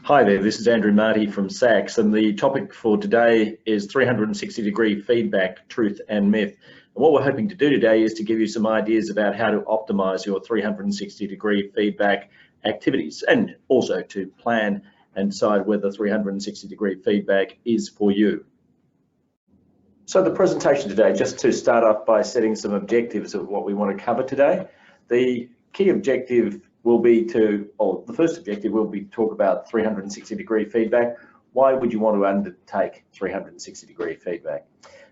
Hi there, this is Andrew Marty from SACS, and the topic for today is 360-degree feedback, truth and myth. And what we're hoping to do today is to give you some ideas about how to optimize your 360-degree feedback activities, and also to plan and decide whether 360-degree feedback is for you. So the presentation today, just to start off by setting some objectives of what we want to cover today. The key objective will be the first objective will be to talk about 360-degree feedback. Why would you want to undertake 360-degree feedback?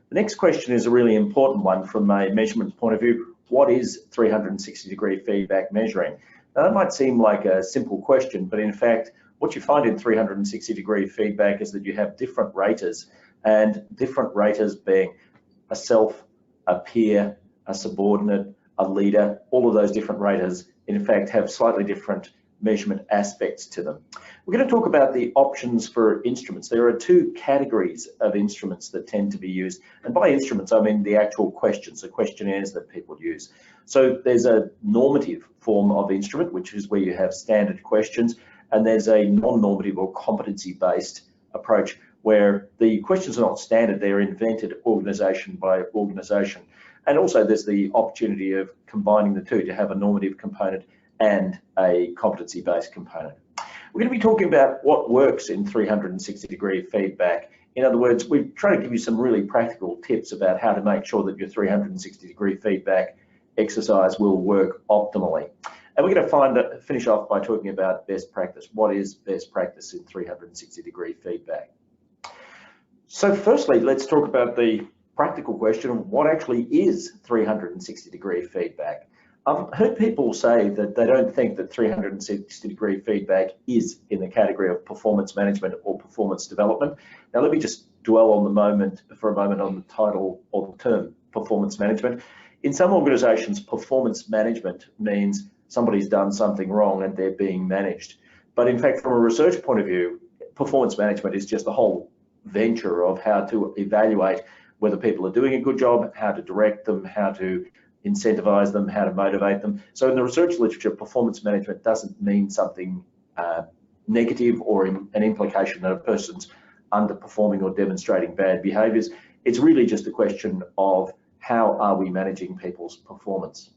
The next question is a really important one from a measurement point of view. What is 360-degree feedback measuring? Now that might seem like a simple question, but in fact, what you find in 360-degree feedback is that you have different raters, and different raters being a self, a peer, a subordinate, a leader, all of those different raters in fact have slightly different measurement aspects to them. We're going to talk about the options for instruments. There are two categories of instruments that tend to be used, and by instruments I mean the actual questions, the questionnaires that people use. So there's a normative form of instrument, which is where you have standard questions, and there's a non-normative or competency-based approach where the questions are not standard, they're invented organisation by organisation. And also there's the opportunity of combining the two to have a normative component and a competency-based component. We're going to be talking about what works in 360-degree feedback. In other words, we're trying to give you some really practical tips about how to make sure that your 360-degree feedback exercise will work optimally. And we're going to finish off by talking about best practice. What is best practice in 360-degree feedback? So firstly, let's talk about the practical question of what actually is 360-degree feedback. I've heard people say that they don't think that 360-degree feedback is in the category of performance management or performance development. Now let me just dwell on for a moment on the title or the term performance management. In some organisations, performance management means somebody's done something wrong and they're being managed. But in fact, from a research point of view, performance management is just the whole venture of how to evaluate whether people are doing a good job, how to direct them, how to incentivize them, how to motivate them. So in the research literature, performance management doesn't mean something negative or an implication that a person's underperforming or demonstrating bad behaviors. It's really just a question of how are we managing people's performance.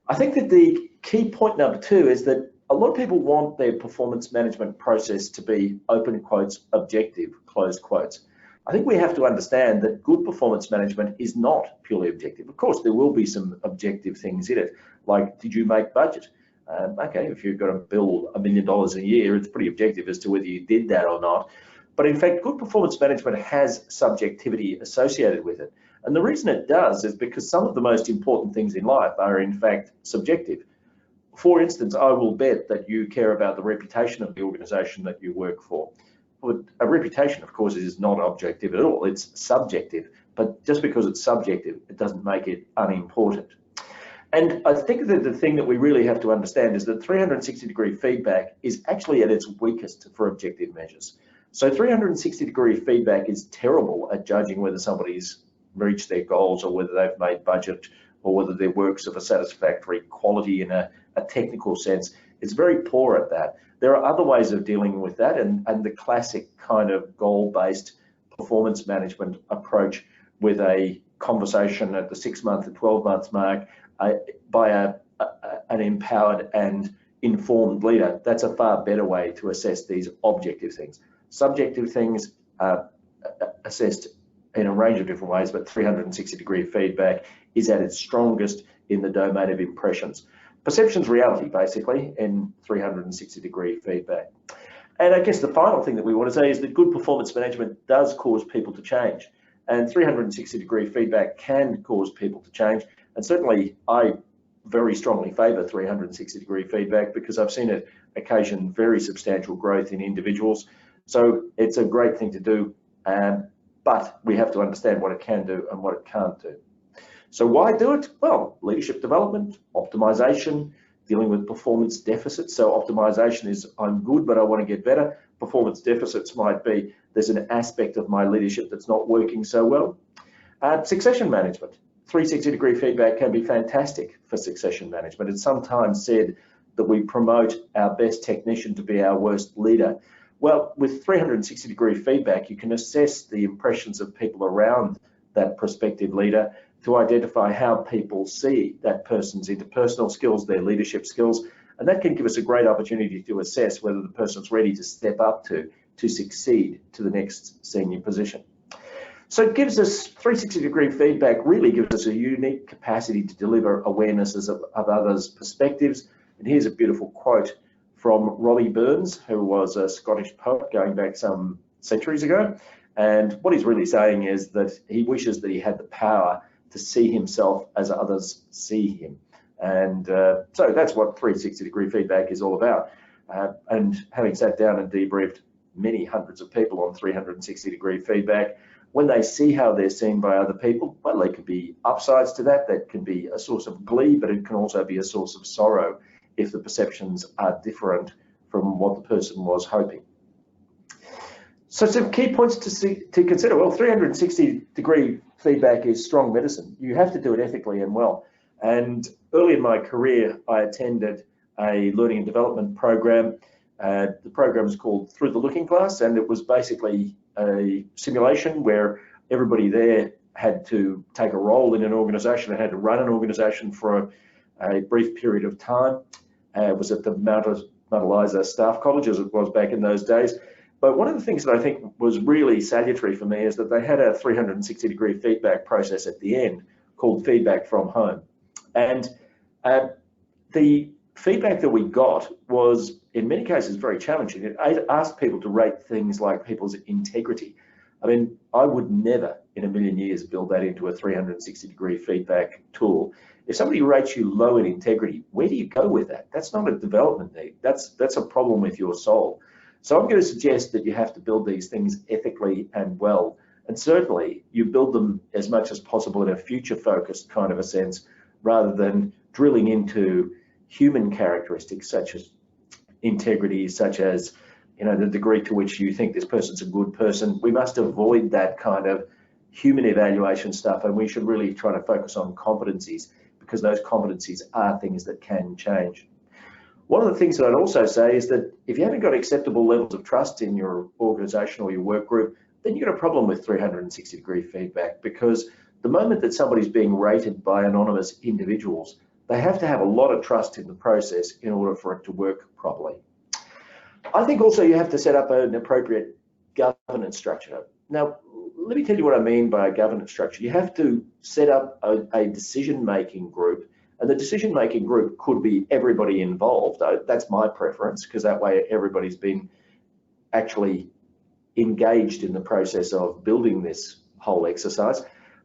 I think that the key point number two is that a lot of people want their performance management process to be open quotes, objective, closed quotes. I think we have to understand that good performance management is not purely objective. Of course, there will be some objective things in it, like did you make budget? Okay, if you've got to bill $1 million a year, it's pretty objective as to whether you did that or not. But in fact, good performance management has subjectivity associated with it. And the reason it does is because some of the most important things in life are in fact subjective. For instance, I will bet that you care about the reputation of the organisation that you work for. But a reputation, of course, is not objective at all. It's subjective. But just because it's subjective, it doesn't make it unimportant. And I think that the thing that we really have to understand is that 360-degree feedback is actually at its weakest for objective measures. So 360-degree feedback is terrible at judging whether somebody's reached their goals or whether they've made budget or whether their work's of a satisfactory quality in a technical sense. It's very poor at that. There are other ways of dealing with that, and the classic kind of goal-based performance management approach with a conversation at the 6-month and 12-month mark by an empowered and informed leader. That's a far better way to assess these objective things. Subjective things are assessed in a range of different ways, but 360-degree feedback is at its strongest in the domain of impressions. Perception's reality, basically, in 360-degree feedback. And I guess the final thing that we want to say is that good performance management does cause people to change. And 360-degree feedback can cause people to change. And certainly, I very strongly favour 360-degree feedback because I've seen it occasion very substantial growth in individuals. So it's a great thing to do, but we have to understand what it can do and what it can't do. So why do it? Well, leadership development, optimization, dealing with performance deficits. So optimization is I'm good, but I want to get better. Performance deficits might be there's an aspect of my leadership that's not working so well. Succession management. 360-degree feedback can be fantastic for succession management. It's sometimes said that we promote our best technician to be our worst leader? Well, with 360-degree feedback, you can assess the impressions of people around that prospective leader to identify how people see that person's interpersonal skills, their leadership skills, and that can give us a great opportunity to assess whether the person's ready to step up to succeed to the next senior position. So it gives us 360-degree feedback, really gives us a unique capacity to deliver awarenesses of others' perspectives. And here's a beautiful quote from Robbie Burns, who was a Scottish poet going back some centuries ago. And what he's really saying is that he wishes that he had the power to see himself as others see him. And so that's what 360-degree feedback is all about. And having sat down and debriefed many hundreds of people on 360-degree feedback, when they see how they're seen by other people, well, there could be upsides to that. That can be a source of glee, but it can also be a source of sorrow if the perceptions are different from what the person was hoping. So some key points to consider. Well, 360-degree feedback is strong medicine. You have to do it ethically and well. And early in my career, I attended a learning and development program. The program is called Through the Looking Glass, and it was basically a simulation where everybody there had to take a role in an organisation and had to run an organisation for a brief period of time. It was at the Mount Eliza Staff College, as it was back in those days. But one of the things that I think was really salutary for me is that they had a 360-degree feedback process at the end called Feedback from Home. And the feedback that we got was, in many cases, very challenging. It asked people to rate things like people's integrity. I mean, I would never in a million years build that into a 360-degree feedback tool. If somebody rates you low in integrity, where do you go with that? That's not a development need. That's a problem with your soul. So I'm going to suggest that you have to build these things ethically and well. And certainly you build them as much as possible in a future-focused kind of a sense, rather than drilling into human characteristics such as integrity, such as, you know, the degree to which you think this person's a good person. We must avoid that kind of human evaluation stuff, and we should really try to focus on competencies, because those competencies are things that can change. One of the things that I'd also say is that if you haven't got acceptable levels of trust in your organisation or your work group, then you've got a problem with 360-degree feedback, because the moment that somebody's being rated by anonymous individuals, they have to have a lot of trust in the process in order for it to work properly. I think also you have to set up an appropriate governance structure. Now, let me tell you what I mean by a governance structure. You have to set up a decision-making group, and the decision-making group could be everybody involved. That's my preference, because that way everybody's been actually engaged in the process of building this whole exercise.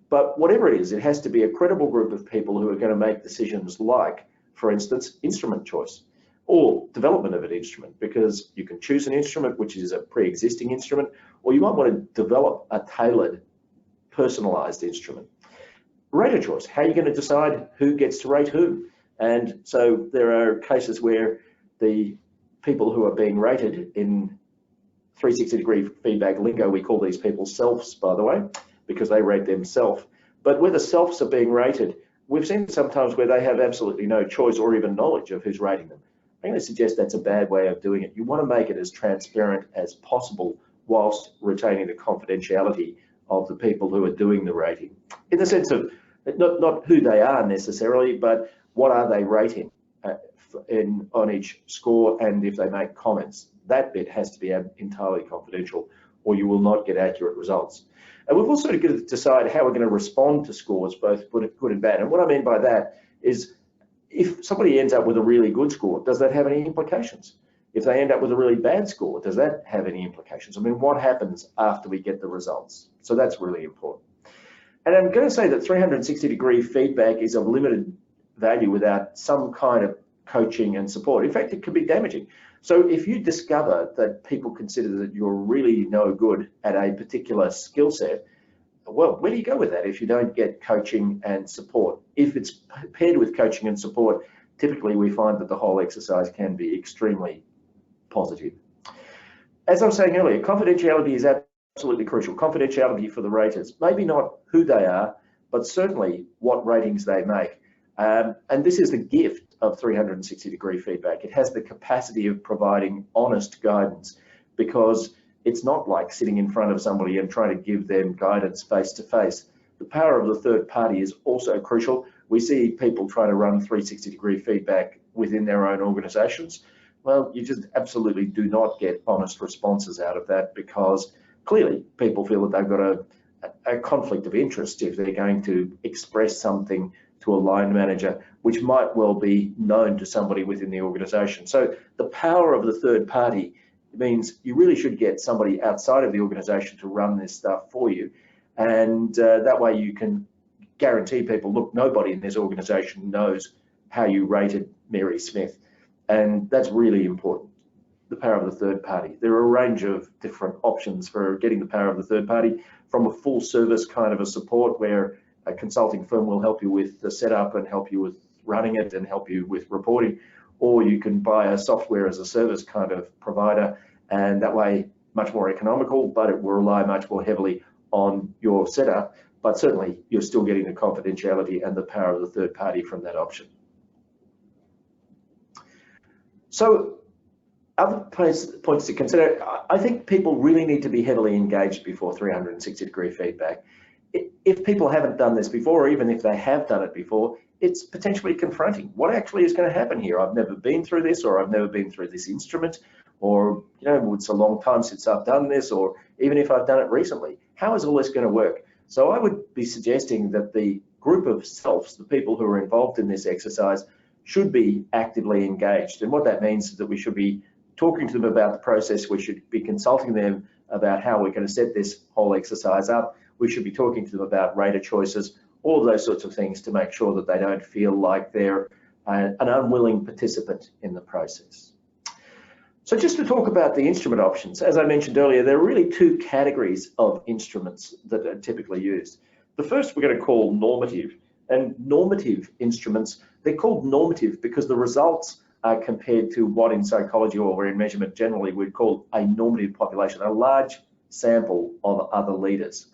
But whatever it is, it has to be a credible group of people who are going to make decisions like, for instance, instrument choice or development of an instrument, because you can choose an instrument which is a pre-existing instrument, or you might want to develop a tailored, personalized instrument. Rater choice, how are you going to decide who gets to rate who? And so there are cases where the people who are being rated, in 360-degree feedback lingo, we call these people selves, by the way, because they rate themselves. But where the selves are being rated, we've seen sometimes where they have absolutely no choice or even knowledge of who's rating them. I'm going to suggest that's a bad way of doing it. You want to make it as transparent as possible whilst retaining the confidentiality of the people who are doing the rating, in the sense of not who they are necessarily, but what are they rating on each score, and if they make comments. That bit has to be entirely confidential, or you will not get accurate results. And we've also got to decide how we're going to respond to scores, both good and bad. And what I mean by that is, if somebody ends up with a really good score, does that have any implications? If they end up with a really bad score, does that have any implications? I mean, what happens after we get the results? So that's really important. And I'm going to say that 360-degree feedback is of limited value without some kind of coaching and support. In fact, it can be damaging. So if you discover that people consider that you're really no good at a particular skill set, well, where do you go with that if you don't get coaching and support? If it's paired with coaching and support, typically we find that the whole exercise can be extremely positive. As I was saying earlier, confidentiality is absolutely crucial. Confidentiality for the raters, maybe not who they are, but certainly what ratings they make. And this is the gift of 360-degree feedback. It has the capacity of providing honest guidance, because it's not like sitting in front of somebody and trying to give them guidance face to face. The power of the third party is also crucial. We see people trying to run 360-degree feedback within their own organizations. Well, you just absolutely do not get honest responses out of that, because clearly people feel that they've got a conflict of interest if they're going to express something to a line manager, which might well be known to somebody within the organization. So the power of the third party means you really should get somebody outside of the organization to run this stuff for you. And that way you can guarantee people, look, nobody in this organization knows how you rated Mary Smith. And that's really important, the power of the third party. There are a range of different options for getting the power of the third party, from a full service kind of a support where a consulting firm will help you with the setup and help you with running it and help you with reporting, or you can buy a software as a service kind of provider, and that way much more economical, but it will rely much more heavily on your setup, but certainly you're still getting the confidentiality and the power of the third party from that option. So other points to consider, I think people really need to be heavily engaged before 360-degree feedback. If people haven't done this before, or even if they have done it before, it's potentially confronting. What actually is going to happen here? I've never been through this, or I've never been through this instrument, or it's a long time since I've done this, or even if I've done it recently. How is all this going to work? So I would be suggesting that the group of selves, the people who are involved in this exercise, should be actively engaged. And what that means is that we should be talking to them about the process. We should be consulting them about how we're going to set this whole exercise up. We should be talking to them about rater choices, all of those sorts of things, to make sure that they don't feel like they're an unwilling participant in the process. So just to talk about the instrument options, as I mentioned earlier, there are really two categories of instruments that are typically used. The first we're going to call normative. And normative instruments, they're called normative because the results are compared to what in psychology or in measurement generally we'd call a normative population, a large sample of other leaders.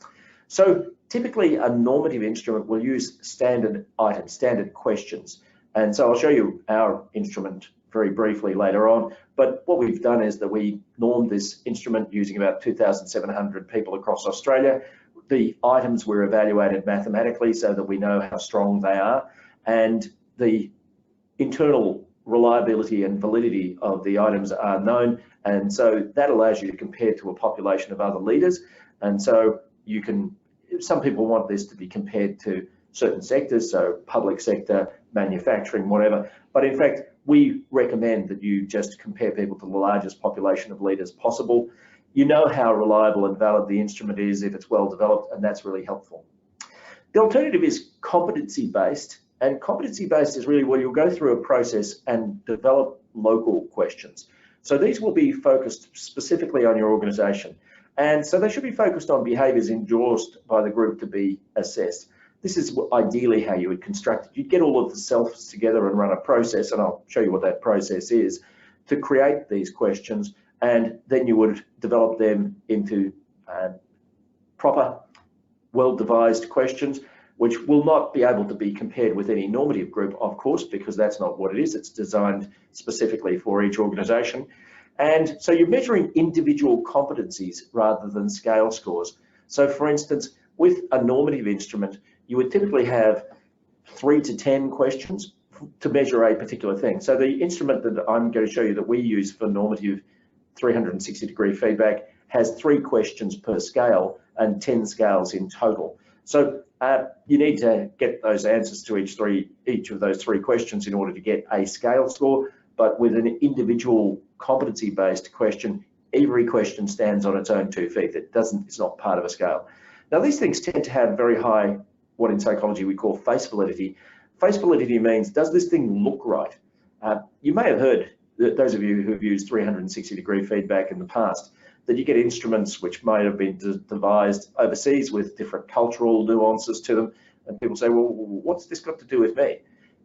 So typically a normative instrument will use standard items, standard questions. And so I'll show you our instrument very briefly later on. But what we've done is that we normed this instrument using about 2,700 people across Australia. The items were evaluated mathematically so that we know how strong they are, and the internal reliability and validity of the items are known, and so that allows you to compare to a population of other leaders. And so you can, some people want this to be compared to certain sectors, so public sector, manufacturing, whatever, but in fact we recommend that you just compare people to the largest population of leaders possible. You know how reliable and valid the instrument is if it's well developed, and that's really helpful. The alternative is competency-based, and competency-based is really where you'll go through a process and develop local questions. So these will be focused specifically on your organization, and so they should be focused on behaviours endorsed by the group to be assessed. This is ideally how you would construct it. You'd get all of the selves together and run a process, and I'll show you what that process is, to create these questions, and then you would develop them into proper, well-devised questions, which will not be able to be compared with any normative group, of course, because that's not what it is. It's designed specifically for each organisation. And so you're measuring individual competencies rather than scale scores. So for instance, with a normative instrument, you would typically have 3 to 10 questions to measure a particular thing. So the instrument that I'm going to show you that we use for normative 360-degree feedback has 3 questions per scale and 10 scales in total. So you need to get those answers to each of those 3 questions in order to get a scale score. But with an individual competency-based question, every question stands on its own 2 feet. It's not part of a scale. Now these things tend to have very high, what in psychology we call face validity. Face validity means, does this thing look right? You may have heard, those of you who have used 360-degree feedback in the past, that you get instruments which might have been devised overseas with different cultural nuances to them, and people say, well, what's this got to do with me?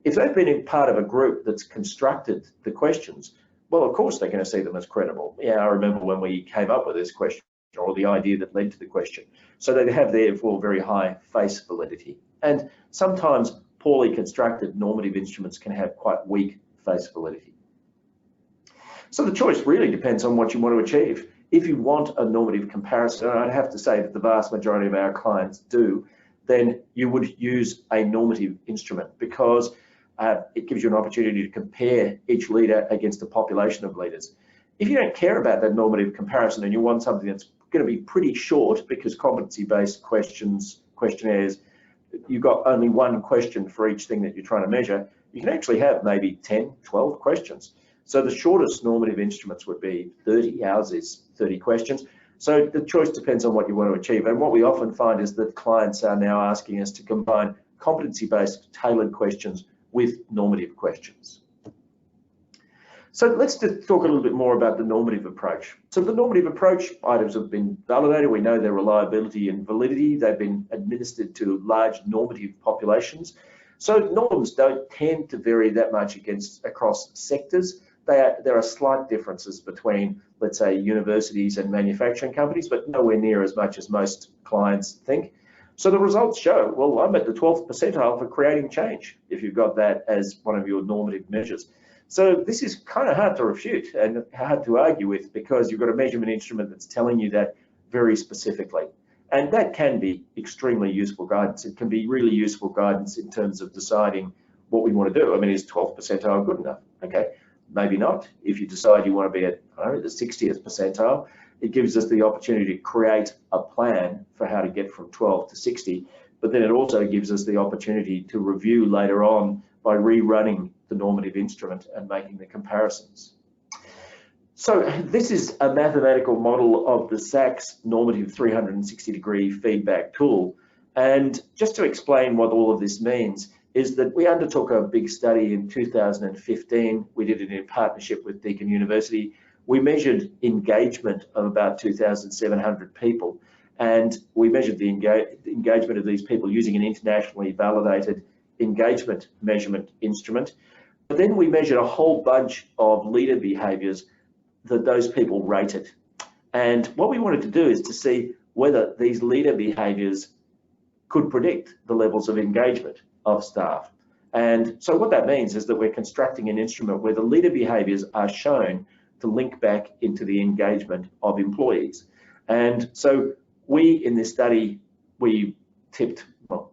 If they've been in part of a group that's constructed the questions, well, of course they're going to see them as credible. Yeah, I remember when we came up with this question, or the idea that led to the question. So they have therefore very high face validity. And sometimes poorly constructed normative instruments can have quite weak face validity. So the choice really depends on what you want to achieve. If you want a normative comparison, and I'd have to say that the vast majority of our clients do, then you would use a normative instrument because it gives you an opportunity to compare each leader against a population of leaders. If you don't care about that normative comparison and you want something that's going to be pretty short, because competency-based questionnaires, you've got only one question for each thing that you're trying to measure, you can actually have maybe 10, 12 questions. So the shortest normative instruments would be 30, ours is 30 questions. So the choice depends on what you want to achieve. And what we often find is that clients are now asking us to combine competency-based tailored questions with normative questions. So let's just talk a little bit more about the normative approach. So the normative approach items have been validated. We know their reliability and validity. They've been administered to large normative populations. So norms don't tend to vary that much across sectors. There are slight differences between, let's say, universities and manufacturing companies, but nowhere near as much as most clients think. So the results show, well, I'm at the 12th percentile for creating change if you've got that as one of your normative measures. So this is kind of hard to refute and hard to argue with because you've got a measurement instrument that's telling you that very specifically. And that can be extremely useful guidance. It can be really useful guidance in terms of deciding what we want to do. I mean, is 12th percentile good enough? Okay, maybe not. If you decide you want to be at, I don't know, the 60th percentile, it gives us the opportunity to create a plan for how to get from 12 to 60. But then it also gives us the opportunity to review later on by rerunning the normative instrument and making the comparisons. So this is a mathematical model of the SACS normative 360-degree feedback tool. And just to explain what all of this means is that we undertook a big study in 2015. We did it in partnership with Deakin University. We measured engagement of about 2,700 people. And we measured the engagement of these people using an internationally validated engagement measurement instrument. But then we measured a whole bunch of leader behaviours that those people rated. And what we wanted to do is to see whether these leader behaviours could predict the levels of engagement of staff. And so what that means is that we're constructing an instrument where the leader behaviours are shown to link back into the engagement of employees. And so we, in this study, we tipped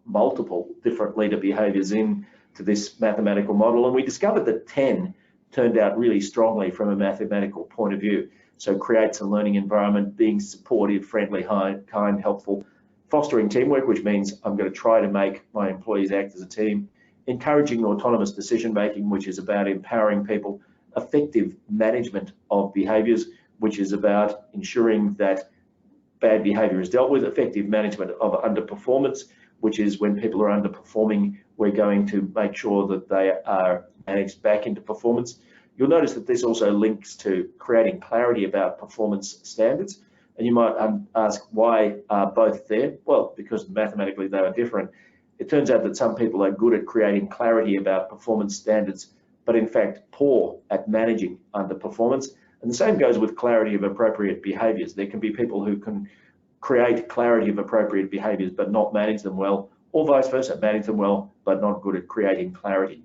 multiple different leader behaviours into this mathematical model, and we discovered that 10 turned out really strongly from a mathematical point of view. So creates a learning environment, being supportive, friendly, kind, helpful, fostering teamwork, which means I'm going to try to make my employees act as a team, encouraging autonomous decision making, which is about empowering people, effective management of behaviours, which is about ensuring that bad behaviour is dealt with, effective management of underperformance, which is when people are underperforming, we're going to make sure that they are managed back into performance. You'll notice that this also links to creating clarity about performance standards. And you might ask, why are both there? Well, because mathematically they are different. It turns out that some people are good at creating clarity about performance standards, but in fact poor at managing underperformance. And the same goes with clarity of appropriate behaviours. There can be people who can create clarity of appropriate behaviours but not manage them well, or vice versa, manage them well but not good at creating clarity.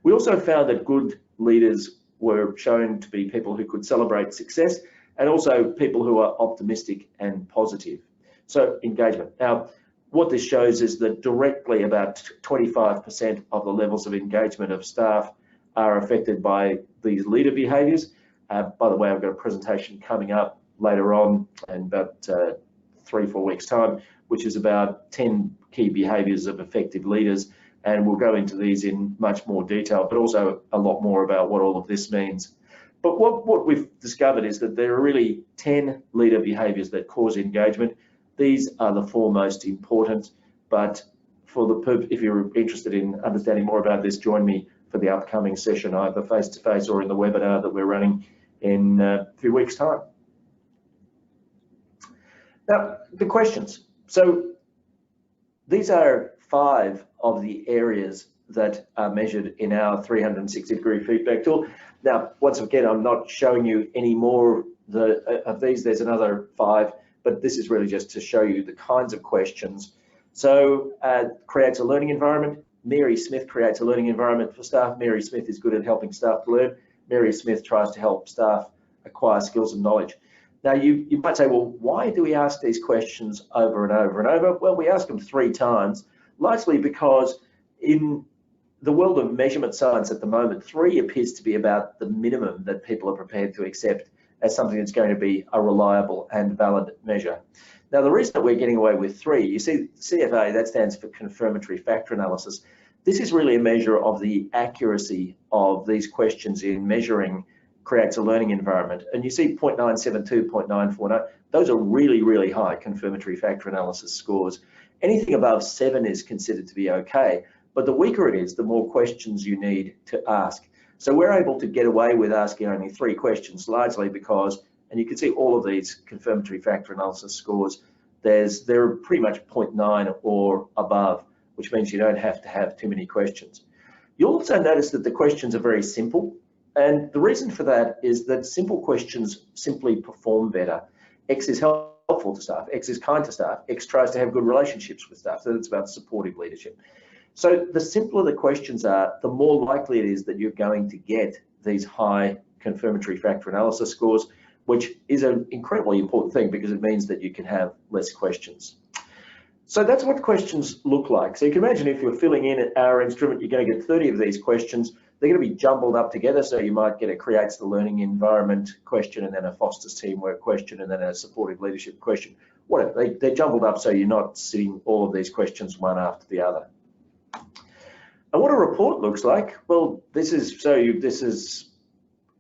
We also found that good leaders were shown to be people who could celebrate success and also people who are optimistic and positive. So engagement. Now, what this shows is that directly about 25% of the levels of engagement of staff are affected by these leader behaviours. By the way, I've got a presentation coming up later on in about 3-4 weeks time, which is about 10 key behaviours of effective leaders. And we'll go into these in much more detail, but also a lot more about what all of this means. But what we've discovered is that there are really 10 leader behaviours that cause engagement. These are the 4 most important, but for the purpose, if you're interested in understanding more about this, join me for the upcoming session, either face-to-face or in the webinar that we're running in a few weeks' time. Now, the questions. So these are 5 of the areas that are measured in our 360-degree feedback tool. Now, once again, I'm not showing you any more of these. There's another 5, but this is really just to show you the kinds of questions. So creates a learning environment, Mary Smith creates a learning environment for staff. Mary Smith is good at helping staff to learn. Mary Smith tries to help staff acquire skills and knowledge. Now, you might say, well, why do we ask these questions over and over and over? Well, we ask them 3 times, largely because in the world of measurement science at the moment, 3 appears to be about the minimum that people are prepared to accept as something that's going to be a reliable and valid measure. Now, the reason that we're getting away with 3, you see, CFA, that stands for confirmatory factor analysis. This is really a measure of the accuracy of these questions in measuring creates a learning environment. And you see 0.972, 0.949, those are really, really high confirmatory factor analysis scores. Anything above 7 is considered to be okay, but the weaker it is, the more questions you need to ask. So we're able to get away with asking only 3 questions, largely because, and you can see all of these confirmatory factor analysis scores, they're pretty much 0.9 or above, which means you don't have to have too many questions. You'll also notice that the questions are very simple. And the reason for that is that simple questions simply perform better. X is helpful to staff, X is kind to staff, X tries to have good relationships with staff. So it's about supportive leadership. So the simpler the questions are, the more likely it is that you're going to get these high confirmatory factor analysis scores, which is an incredibly important thing because it means that you can have less questions. So that's what questions look like. So you can imagine if you're filling in our instrument, you're going to get 30 of these questions. They're going to be jumbled up together, so you might get a creates the learning environment question, and then a fosters teamwork question, and then a supportive leadership question. Whatever, they're jumbled up so you're not sitting all of these questions one after the other. And what a report looks like, well, this is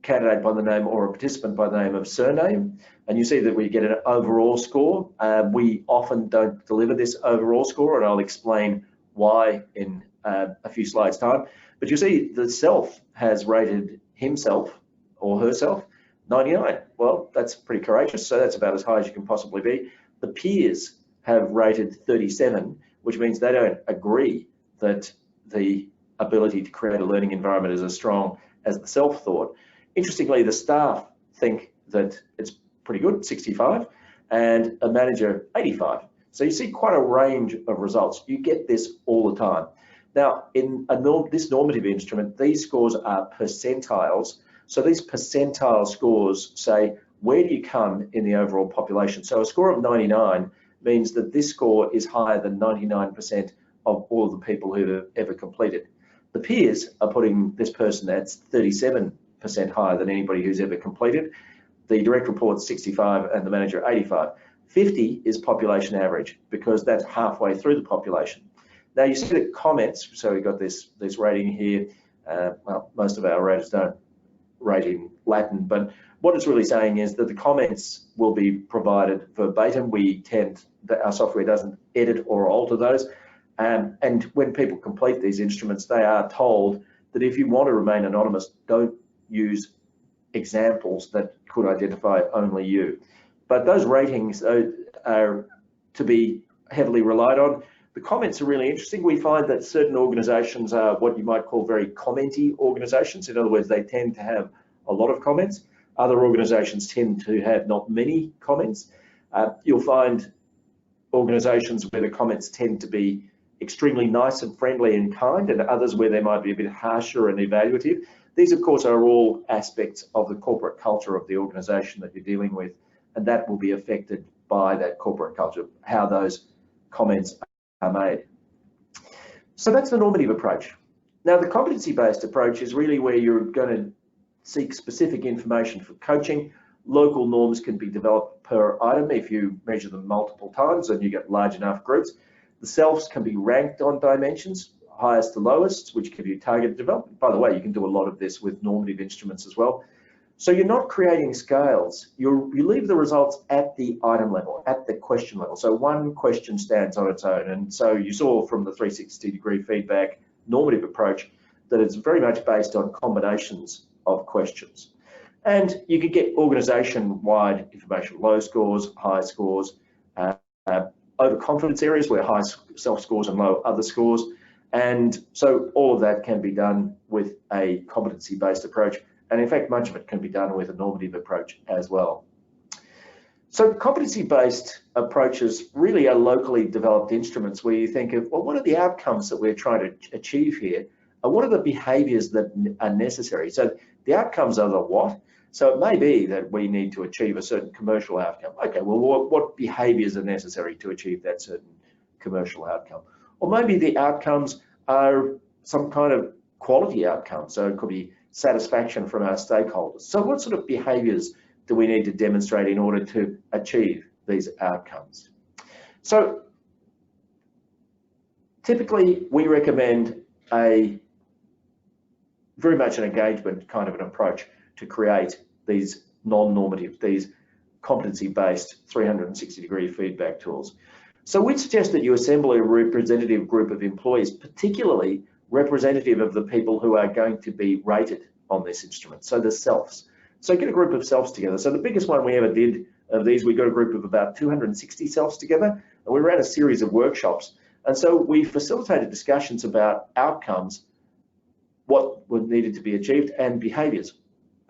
candidate by the name or a participant by the name of surname, and you see that we get an overall score. We often don't deliver this overall score, and I'll explain why in a few slides' time. But you see the self has rated himself or herself 99. Well, that's pretty courageous, so that's about as high as you can possibly be. The peers have rated 37, which means they don't agree that the ability to create a learning environment is as strong as the self thought. Interestingly, the staff think that it's pretty good, 65, and a manager, 85. So you see quite a range of results. You get this all the time. Now, in this normative instrument, these scores are percentiles. So these percentile scores say, where do you come in the overall population? So a score of 99 means that this score is higher than 99% of all of the people who have ever completed. The peers are putting this person at 37% higher than anybody who's ever completed. The direct report's 65 and the manager 85. 50 is population average because that's halfway through the population. Now you see the comments, so we've got this rating here. Well, most of our raters don't rate in Latin, but what it's really saying is that the comments will be provided verbatim. Our software doesn't edit or alter those. And when people complete these instruments, they are told that if you want to remain anonymous, don't use examples that could identify only you. But those ratings are to be heavily relied on. The comments are really interesting. We find that certain organisations are what you might call very commenty organisations. In other words, they tend to have a lot of comments. Other organisations tend to have not many comments. You'll find organisations where the comments tend to be extremely nice and friendly and kind, and others where they might be a bit harsher and evaluative. These, of course, are all aspects of the corporate culture of the organisation that you're dealing with, and that will be affected by that corporate culture, how those comments are made. So that's the normative approach. Now, the competency-based approach is really where you're going to seek specific information for coaching. Local norms can be developed per item if you measure them multiple times and you get large enough groups. The selves can be ranked on dimensions, highest to lowest, which give you targeted development. By the way, you can do a lot of this with normative instruments as well. So you're not creating scales. You leave the results at the item level, at the question level. So one question stands on its own. And so you saw from the 360-degree feedback normative approach that it's very much based on combinations of questions. And you can get organisation-wide information, low scores, high scores, overconfidence areas where high self scores and low other scores. And so all of that can be done with a competency-based approach. And in fact, much of it can be done with a normative approach as well. So competency-based approaches really are locally developed instruments where you think of, well, what are the outcomes that we're trying to achieve here? And what are the behaviours that are necessary? So the outcomes are the what. So it may be that we need to achieve a certain commercial outcome. Okay, well, what behaviours are necessary to achieve that certain commercial outcome? Or maybe the outcomes are some kind of quality outcome. So it could be satisfaction from our stakeholders. So what sort of behaviours do we need to demonstrate in order to achieve these outcomes? So typically we recommend very much an engagement kind of an approach to create these non-normative, these competency-based 360-degree feedback tools. So we'd suggest that you assemble a representative group of employees, particularly representative of the people who are going to be rated on this instrument, so the selves. So get a group of selves together. So the biggest one we ever did of these, we got a group of about 260 selves together, and we ran a series of workshops. And so we facilitated discussions about outcomes, what needed to be achieved, and behaviours,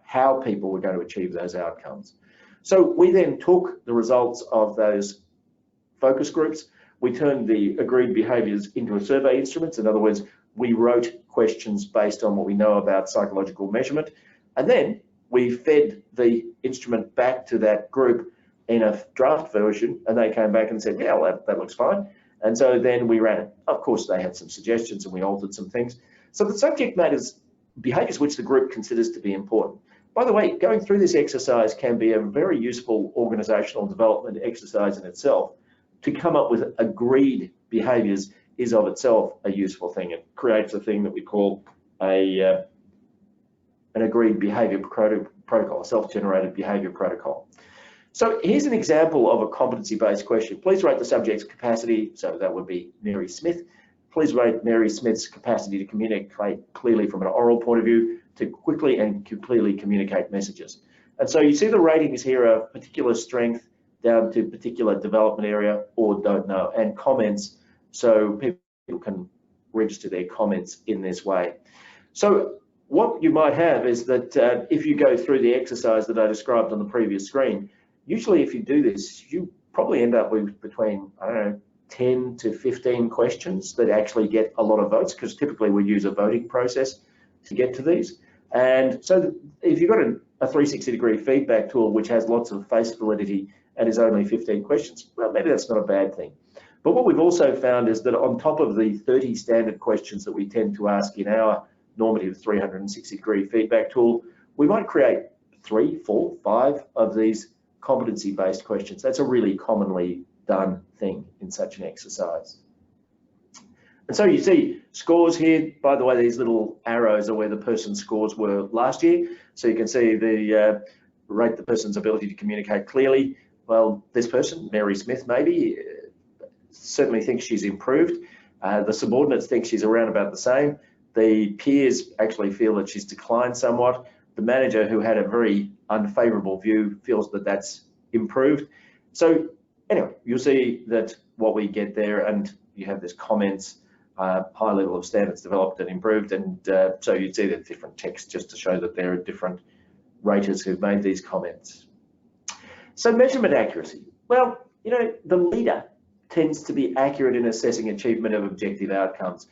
how people were going to achieve those outcomes. So we then took the results of those focus groups, we turned the agreed behaviours into a survey instrument. In other words, we wrote questions based on what we know about psychological measurement, and then we fed the instrument back to that group in a draft version, and they came back and said, yeah, well, that looks fine. And so then we ran it. Of course, they had some suggestions and we altered some things. So the subject matters, behaviours which the group considers to be important. By the way, going through this exercise can be a very useful organisational development exercise in itself. To come up with agreed behaviours is of itself a useful thing. It creates a thing that we call an agreed behaviour protocol, a self-generated behaviour protocol. So here's an example of a competency-based question. Please rate the subject's capacity, so that would be Mary Smith. Please rate Mary Smith's capacity to communicate clearly from an oral point of view, to quickly and clearly communicate messages. And so you see the ratings here are particular strength down to particular development area or don't know, and comments, so people can register their comments in this way. So what you might have is that if you go through the exercise that I described on the previous screen, usually if you do this, you probably end up with between, I don't know, 10 to 15 questions that actually get a lot of votes, because typically we use a voting process to get to these. And so if you've got a 360-degree feedback tool which has lots of face validity and is only 15 questions, well, maybe that's not a bad thing. But what we've also found is that on top of the 30 standard questions that we tend to ask in our normative 360-degree feedback tool, we might create 3, 4, 5 of these competency-based questions. That's a really commonly done thing in such an exercise. And so you see scores here. By the way, these little arrows are where the person's scores were last year. So you can see the rate the person's ability to communicate clearly. Well, this person, Mary Smith, maybe, certainly thinks she's improved. The subordinates think she's around about the same. The peers actually feel that she's declined somewhat. The manager, who had a very unfavourable view, feels that that's improved. So anyway, you'll see that what we get there, and you have this comments, high level of standards developed and improved, and so you'd see the different text just to show that there are different raters who've made these comments. So measurement accuracy. Well, you know, the leader tends to be accurate in assessing achievement of objective outcomes,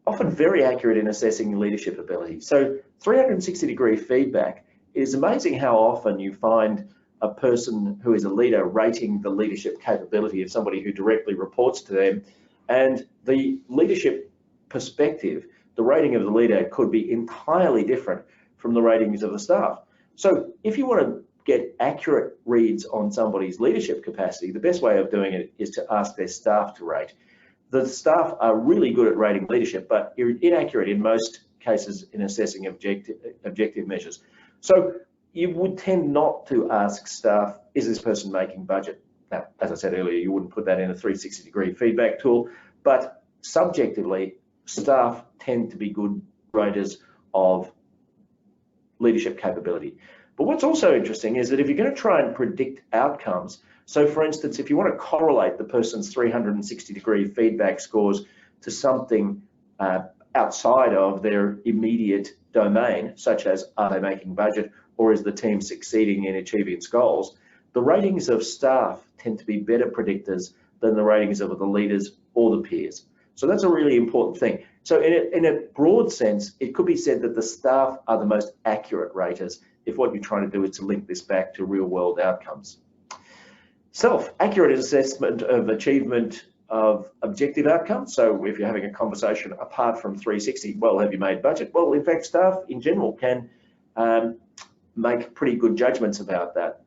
often very accurate in assessing leadership ability. So 360-degree feedback, it is amazing how often you find a person who is a leader rating the leadership capability of somebody who directly reports to them, and the leadership perspective, the rating of the leader could be entirely different from the ratings of the staff. So if you want to get accurate reads on somebody's leadership capacity, the best way of doing it is to ask their staff to rate. The staff are really good at rating leadership, but inaccurate in most cases in assessing objective measures. So you would tend not to ask staff, is this person making budget? Now, as I said earlier, you wouldn't put that in a 360-degree feedback tool, but subjectively, staff tend to be good raters of leadership capability. But what's also interesting is that if you're going to try and predict outcomes, so for instance, if you want to correlate the person's 360-degree feedback scores to something outside of their immediate domain, such as are they making budget or is the team succeeding in achieving its goals, the ratings of staff tend to be better predictors than the ratings of the leaders or the peers. So that's a really important thing. So in a broad sense, it could be said that the staff are the most accurate raters if what you're trying to do is to link this back to real world outcomes. Accurate assessment of achievement of objective outcomes. So if you're having a conversation apart from 360, well, have you made budget? Well, in fact, staff in general can make pretty good judgments about that.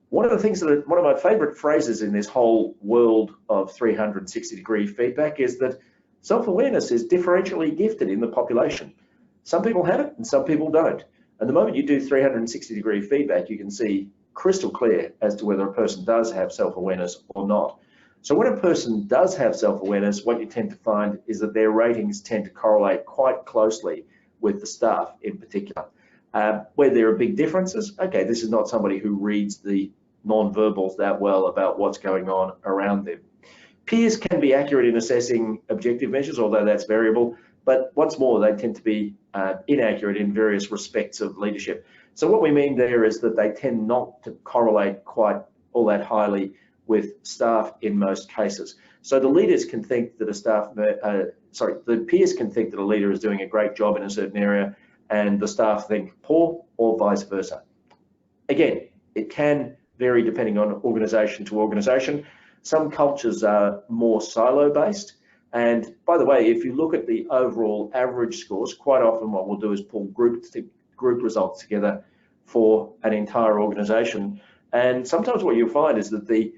One of the things that, one of my favorite phrases in this whole world of 360-degree feedback is that self-awareness is differentially gifted in the population. Some people have it and some people don't. And the moment you do 360-degree feedback, you can see crystal clear as to whether a person does have self-awareness or not. So when a person does have self-awareness, what you tend to find is that their ratings tend to correlate quite closely with the staff in particular. Where there are big differences, okay, this is not somebody who reads the non-verbals that well about what's going on around them. Peers can be accurate in assessing objective measures, although that's variable, but once more, they tend to be inaccurate in various respects of leadership. So what we mean there is that they tend not to correlate quite all that highly with staff in most cases. So the leaders can think that the peers can think that a leader is doing a great job in a certain area, and the staff think poor, or vice versa. Again, it can vary depending on organisation to organisation. Some cultures are more silo-based, and by the way, if you look at the overall average scores, quite often what we'll do is pull group results together for an entire organisation, and sometimes what you'll find is that the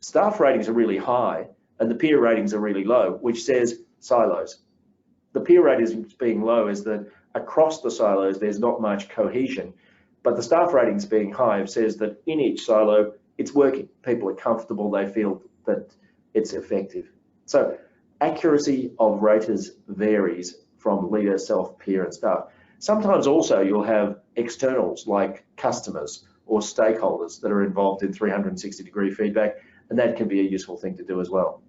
staff ratings are really high and the peer ratings are really low, which says silos. The peer ratings being low is that across the silos there's not much cohesion, but the staff ratings being high says that in each silo it's working. People are comfortable, they feel that it's effective. So accuracy of raters varies from leader, self, peer and staff. Sometimes also you'll have externals like customers or stakeholders that are involved in 360-degree feedback, and that can be a useful thing to do as well.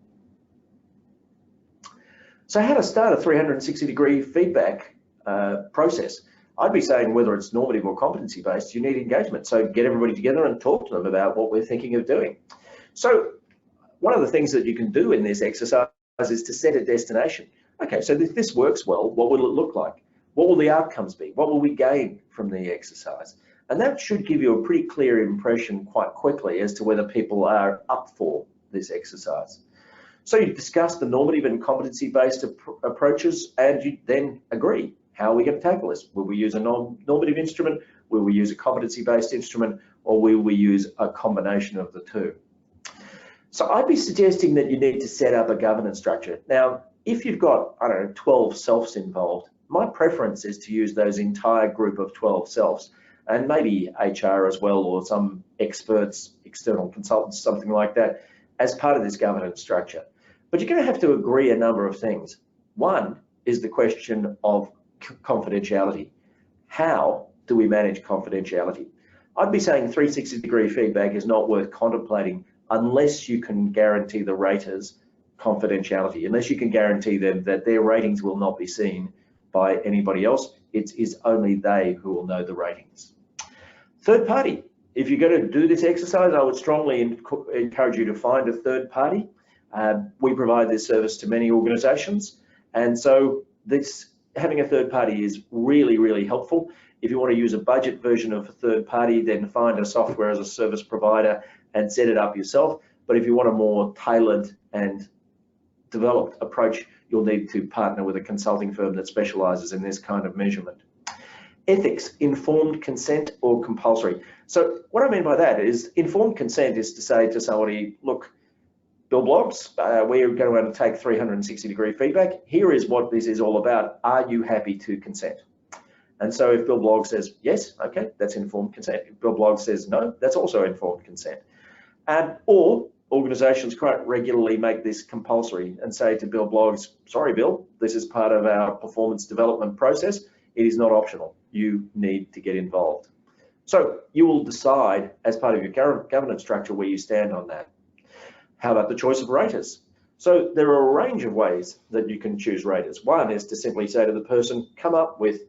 So how to start a 360-degree feedback process? I'd be saying whether it's normative or competency-based, you need engagement. So get everybody together and talk to them about what we're thinking of doing. So one of the things that you can do in this exercise is to set a destination. Okay, so if this works well, what will it look like? What will the outcomes be? What will we gain from the exercise? And that should give you a pretty clear impression quite quickly as to whether people are up for this exercise. So you discuss the normative and competency-based approaches, and you then agree, how are we going to tackle this? Will we use a normative instrument? Will we use a competency-based instrument? Or will we use a combination of the two? So I'd be suggesting that you need to set up a governance structure. Now, if you've got, I don't know, 12 selves involved, my preference is to use those entire group of 12 selves, and maybe HR as well, or some experts, external consultants, something like that, as part of this governance structure. But you're going to have to agree a number of things. One is the question of confidentiality. How do we manage confidentiality? I'd be saying 360-degree feedback is not worth contemplating unless you can guarantee the raters confidentiality, unless you can guarantee them that their ratings will not be seen by anybody else. It is only they who will know the ratings. Third party. If you're going to do this exercise, I would strongly encourage you to find a third party. We provide this service to many organisations, and so having a third party is really, really helpful. If you want to use a budget version of a third party, then find a software as a service provider and set it up yourself. But if you want a more tailored and developed approach, you'll need to partner with a consulting firm that specialises in this kind of measurement. Ethics, informed consent or compulsory. So what I mean by that is informed consent is to say to somebody, look, Bill Bloggs, we're going to undertake 360-degree feedback. Here is what this is all about. Are you happy to consent? And so if Bill Bloggs says yes, okay, that's informed consent. If Bill Bloggs says no, that's also informed consent. Or organisations quite regularly make this compulsory and say to Bill Bloggs, sorry, Bill, this is part of our performance development process. It is not optional. You need to get involved. So you will decide as part of your current governance structure where you stand on that. How about the choice of raters? So there are a range of ways that you can choose raters. One is to simply say to the person, come up with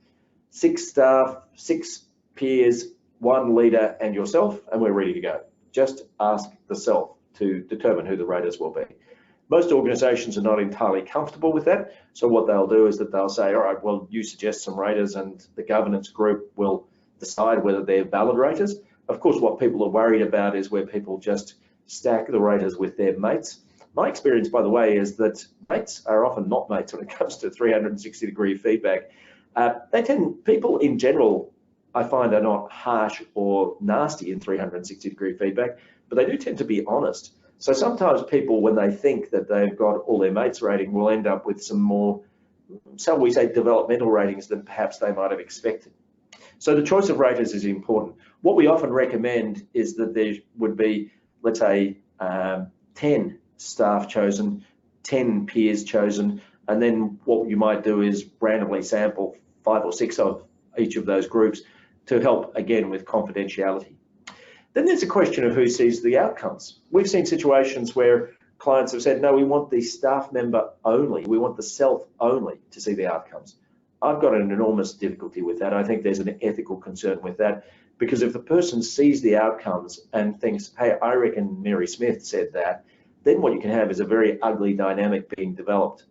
6 staff, 6 peers, 1 leader and yourself, and we're ready to go. just ask the self to determine who the raters will be. Most organisations are not entirely comfortable with that, so what they'll do is that they'll say, all right, well, you suggest some raters and the governance group will decide whether they're valid raters. Of course, what people are worried about is where people just stack the raters with their mates. My experience, by the way, is that mates are often not mates when it comes to 360-degree feedback. People in general, I find, are not harsh or nasty in 360-degree feedback, but they do tend to be honest. So sometimes people, when they think that they've got all their mates rating, will end up with some more, shall we say, developmental ratings than perhaps they might have expected. So the choice of raters is important. What we often recommend is that there would be, let's say, 10 staff chosen, 10 peers chosen, and then what you might do is randomly sample 5 or 6 of each of those groups to help, again, with confidentiality. Then there's a question of who sees the outcomes. We've seen situations where clients have said, no, we want the staff member only, we want the self only to see the outcomes. I've got an enormous difficulty with that. I think there's an ethical concern with that, because if the person sees the outcomes and thinks, hey, I reckon Mary Smith said that, then what you can have is a very ugly dynamic being developed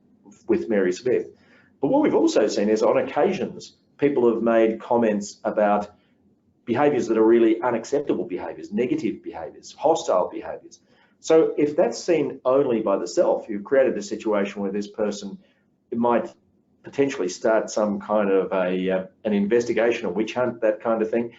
with Mary Smith. But what we've also seen is on occasions, people have made comments about behaviours that are really unacceptable behaviours, negative behaviours, hostile behaviours. So if that's seen only by the self, you've created a situation where this person, it might potentially start some kind of an investigation, a witch hunt, that kind of thing.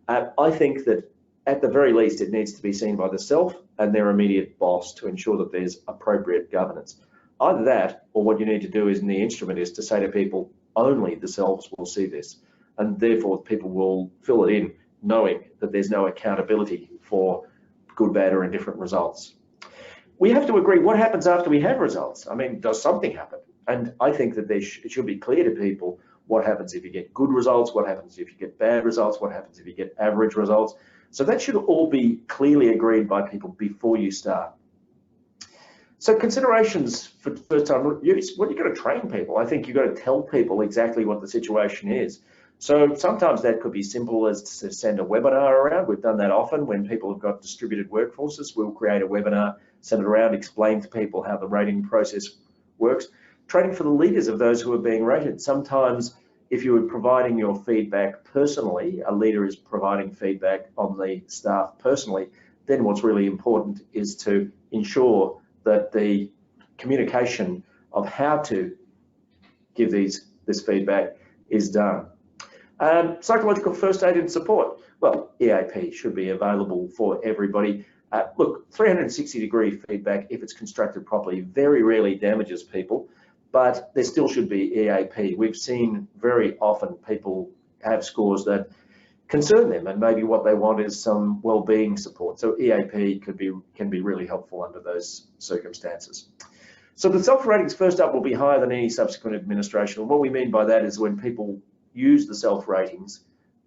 I think that at the very least, it needs to be seen by the self and their immediate boss to ensure that there's appropriate governance. Either that, or what you need to do is in the instrument is to say to people, only the selves will see this. And therefore people will fill it in knowing that there's no accountability for good, bad or indifferent results. We have to agree what happens after we have results. I mean, does something happen? And I think that it should be clear to people what happens if you get good results, what happens if you get bad results, what happens if you get average results. So that should all be clearly agreed by people before you start. So considerations for first time use, well, you've got to train people. I think you've got to tell people exactly what the situation is. So sometimes that could be simple as to send a webinar around. We've done that often when people have got distributed workforces. We'll create a webinar, send it around, explain to people how the rating process works. Training for the leaders of those who are being rated. Sometimes if you are providing your feedback personally, a leader is providing feedback on the staff personally, then what's really important is to ensure that the communication of how to give this feedback is done. Psychological first aid and support. Well, EAP should be available for everybody. Look, 360-degree feedback, if it's constructed properly, very rarely damages people, but there still should be EAP. We've seen very often people have scores that concern them, and maybe what they want is some well-being support. So EAP can be really helpful under those circumstances. So the self-ratings first up will be higher than any subsequent administration. And what we mean by that is when people use the self-ratings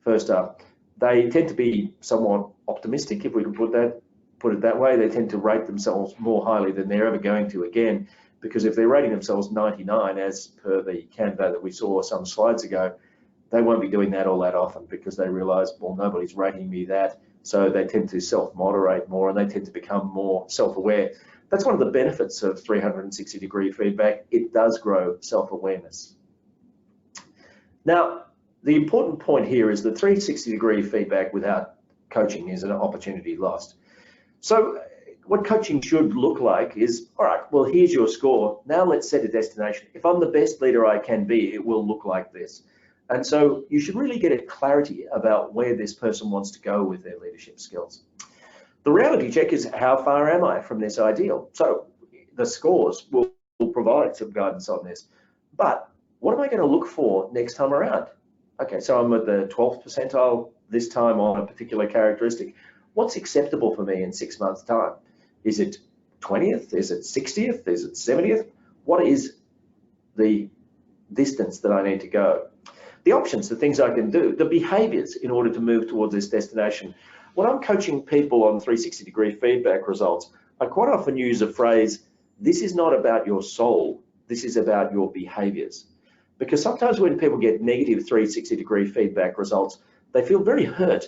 first up, they tend to be somewhat optimistic, if we can put it that way. They tend to rate themselves more highly than they're ever going to again, because if they're rating themselves 99, as per the candidate that we saw some slides ago, they won't be doing that all that often because they realise, well, nobody's rating me that. So they tend to self-moderate more and they tend to become more self-aware. That's one of the benefits of 360-degree feedback. It does grow self-awareness. Now, the important point here is that 360-degree feedback without coaching is an opportunity lost. So what coaching should look like is, all right, well, here's your score. Now let's set a destination. If I'm the best leader I can be, it will look like this. And so you should really get a clarity about where this person wants to go with their leadership skills. The reality check is, how far am I from this ideal? So the scores will provide some guidance on this. But what am I going to look for next time around? Okay, so I'm at the 12th percentile this time on a particular characteristic. What's acceptable for me in 6 months' time? Is it 20th? Is it 60th? Is it 70th? What is the distance that I need to go? The options, the things I can do, the behaviours in order to move towards this destination. When I'm coaching people on 360-degree feedback results, I quite often use a phrase, this is not about your soul, this is about your behaviours. Because sometimes when people get negative 360-degree feedback results, they feel very hurt.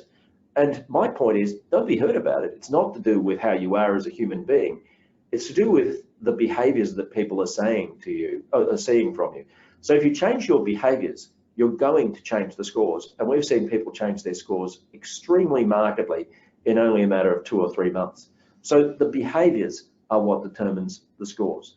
And my point is, don't be hurt about it. It's not to do with how you are as a human being. It's to do with the behaviors that people are saying to you, are seeing from you. So if you change your behaviors, you're going to change the scores. And we've seen people change their scores extremely markedly in only a matter of 2 or 3 months. So the behaviors are what determines the scores.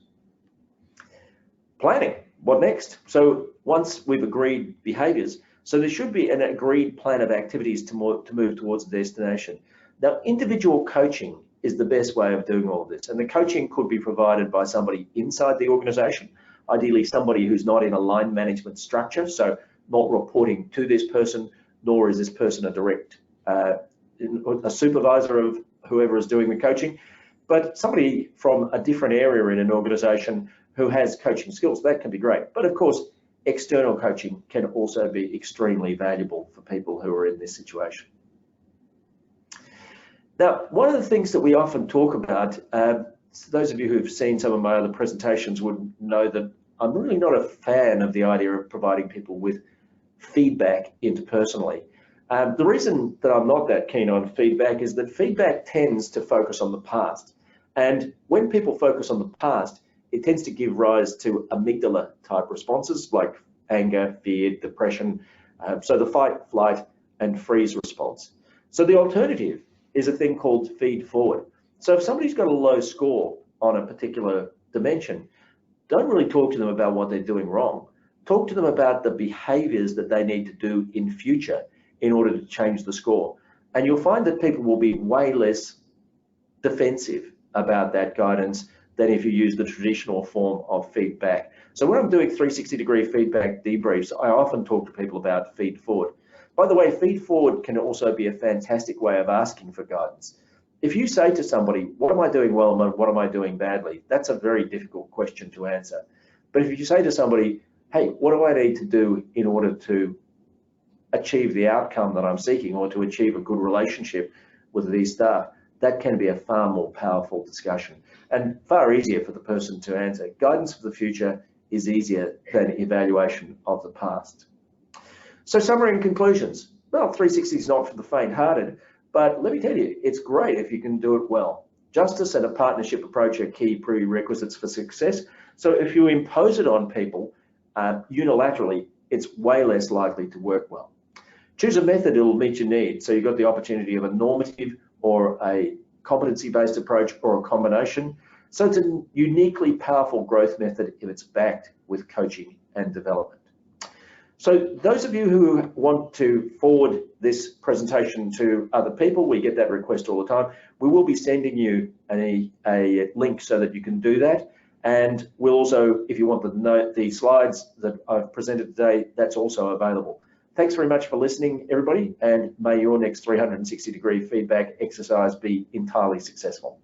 Planning, what next? So once we've agreed behaviors, so there should be an agreed plan of activities to move towards the destination. Now, individual coaching is the best way of doing all of this. And the coaching could be provided by somebody inside the organization, ideally somebody who's not in a line management structure, so not reporting to this person, nor is this person a direct a supervisor of whoever is doing the coaching, but somebody from a different area in an organization who has coaching skills. That can be great. But of course, external coaching can also be extremely valuable for people who are in this situation. Now, one of the things that we often talk about, those of you who've seen some of my other presentations would know that I'm really not a fan of the idea of providing people with feedback interpersonally. The reason that I'm not that keen on feedback is that feedback tends to focus on the past. And when people focus on the past, it tends to give rise to amygdala type responses like anger, fear, depression, so the fight, flight, and freeze response. So the alternative is a thing called feed forward. So if somebody's got a low score on a particular dimension, don't really talk to them about what they're doing wrong. Talk to them about the behaviors that they need to do in future in order to change the score. And you'll find that people will be way less defensive about that guidance than if you use the traditional form of feedback. So when I'm doing 360-degree feedback debriefs, I often talk to people about feed forward. By the way, feed forward can also be a fantastic way of asking for guidance. If you say to somebody, what am I doing well and what am I doing badly? That's a very difficult question to answer. But if you say to somebody, hey, what do I need to do in order to achieve the outcome that I'm seeking or to achieve a good relationship with these staff, that can be a far more powerful discussion and far easier for the person to answer. Guidance for the future is easier than evaluation of the past. So summary and conclusions. Well, 360 is not for the faint-hearted, but let me tell you, it's great if you can do it well. Justice and a partnership approach are key prerequisites for success. So if you impose it on people unilaterally, it's way less likely to work well. Choose a method that will meet your needs. So you've got the opportunity of a normative or a competency-based approach or a combination. So it's a uniquely powerful growth method if it's backed with coaching and development. So those of you who want to forward this presentation to other people, we get that request all the time. We will be sending you a link so that you can do that. And we'll also, if you want the slides that I've presented today, that's also available. Thanks very much for listening, everybody, and may your next 360-degree feedback exercise be entirely successful.